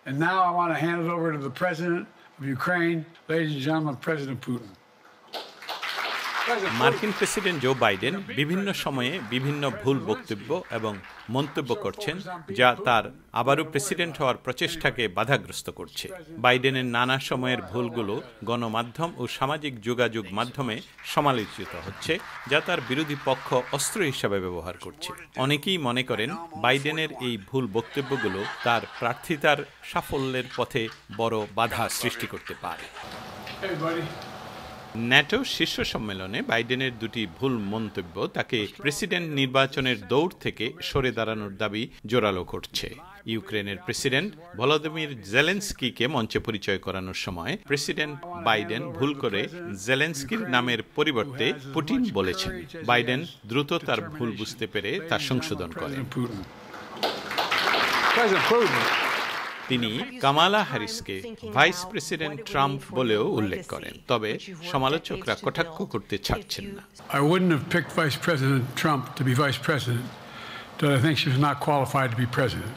And now I want to hand it over to the President of Ukraine, ladies and gentlemen, President Putin. মার্কিন president Joe Biden বিভিন্ন সময়ে বিভিন্ন ভুল বক্তব্য এবং মন্তব্য করছেন, যা তার আবারও প্রেসিডেন্ট হওয়ার প্রচেষ্টাকে বাধাগ্রস্ত করছে। বাইডেনের নানা সময়ের ভুলগুলো গণমাধ্যম ও সামাজিক যোগাযোগ মাধ্যমে সমালোচিত হচ্ছে, যা তার বিরোধী পক্ষ অস্ত্র হিসাবে ব্যবহার করছে। অনেকেই মনে করেন বাইডেনের এই ভুল বক্তব্যগুলো তার প্রার্থিতার সাফল্যের পথে বড় বাধা সৃষ্টি করতে পারে। ন্যাটো শীর্ষ সম্মেলনে বাইডেনের দুটি ভুল মন্তব্য তাকে প্রেসিডেন্ট নির্বাচনের দৌড় থেকে সরে দাঁড়ানোর দাবি জোরালো করছে। ইউক্রেনের প্রেসিডেন্ট ভলোদিমির জেলেনস্কিকে মঞ্চে পরিচয় করানোর সময় প্রেসিডেন্ট বাইডেন ভুল করে জেলেনস্কির নামের পরিবর্তে পুটিন বলেছেন। বাইডেন দ্রুত তার ভুল বুঝতে পেরে তা সংশোধন করেন। তিনি কামালা হ্যারিসকে ভাইস প্রেসিডেন্ট ট্রাম্প বলেও উল্লেখ করেন, তবে সমালোচকরা কটাক্ষ করতে ছাড়ছেন না। I wouldn't have picked Vice President Trump to be vice president, but I think she was not qualified to be president.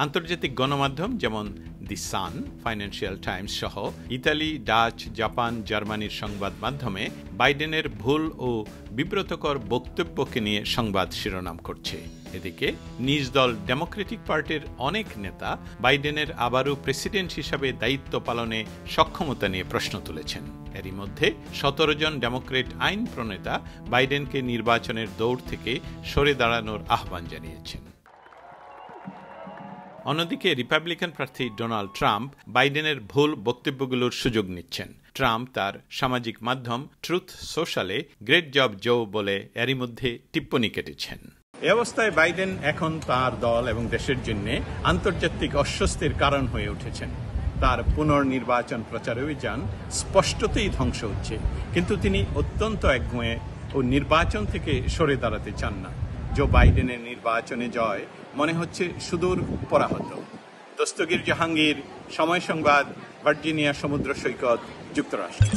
আন্তর্জাতিক গণমাধ্যম যেমন দি সান, ফাইন্যান্সিয়াল টাইমস সহ ইতালি, ডাচ, জাপান, জার্মানির সংবাদ মাধ্যমে বাইডেনের ভুল ও বিব্রতকর বক্তব্যকে নিয়ে সংবাদ শিরোনাম করছে। এদিকে নিজ দল ডেমোক্রেটিক পার্টির অনেক নেতা বাইডেনের আবারও প্রেসিডেন্ট হিসাবে দায়িত্ব পালনে সক্ষমতা নিয়ে প্রশ্ন তুলেছেন। এরই মধ্যে 17 জন ডেমোক্রেট আইন প্রণেতা বাইডেনকে নির্বাচনের দৌড় থেকে সরে দাঁড়ানোর আহ্বান জানিয়েছেন। অন্যদিকে রিপাবলিকান প্রার্থী ডোনাল্ড ট্রাম্প বাইডেনের ভুল বক্তব্যগুলোর সুযোগ নিচ্ছেন। ট্রাম্প তার সামাজিক মাধ্যম ট্রুথ সোশ্যালে গ্রেট জব জো বলে এরই মধ্যে টিপ্পনী কেটেছেন। এই অবস্থায় বাইডেন এখন তার দল এবং দেশের জন্য আন্তর্জাতিক অস্বস্তির কারণ হয়ে উঠেছেন। তার পুনর্নির্বাচন প্রচার অভিযান স্পষ্টতই ধ্বংস হচ্ছে, কিন্তু তিনি অত্যন্ত একগুঁয়ে ও নির্বাচন থেকে সরে দাঁড়াতে চান না। জো বাইডেনের নির্বাচনে জয় মনে হচ্ছে সুদূর পরাহত। দস্তগীর জাহাঙ্গীর, সময় সংবাদ, ভার্জিনিয়া সমুদ্র সৈকত, যুক্তরাষ্ট্র।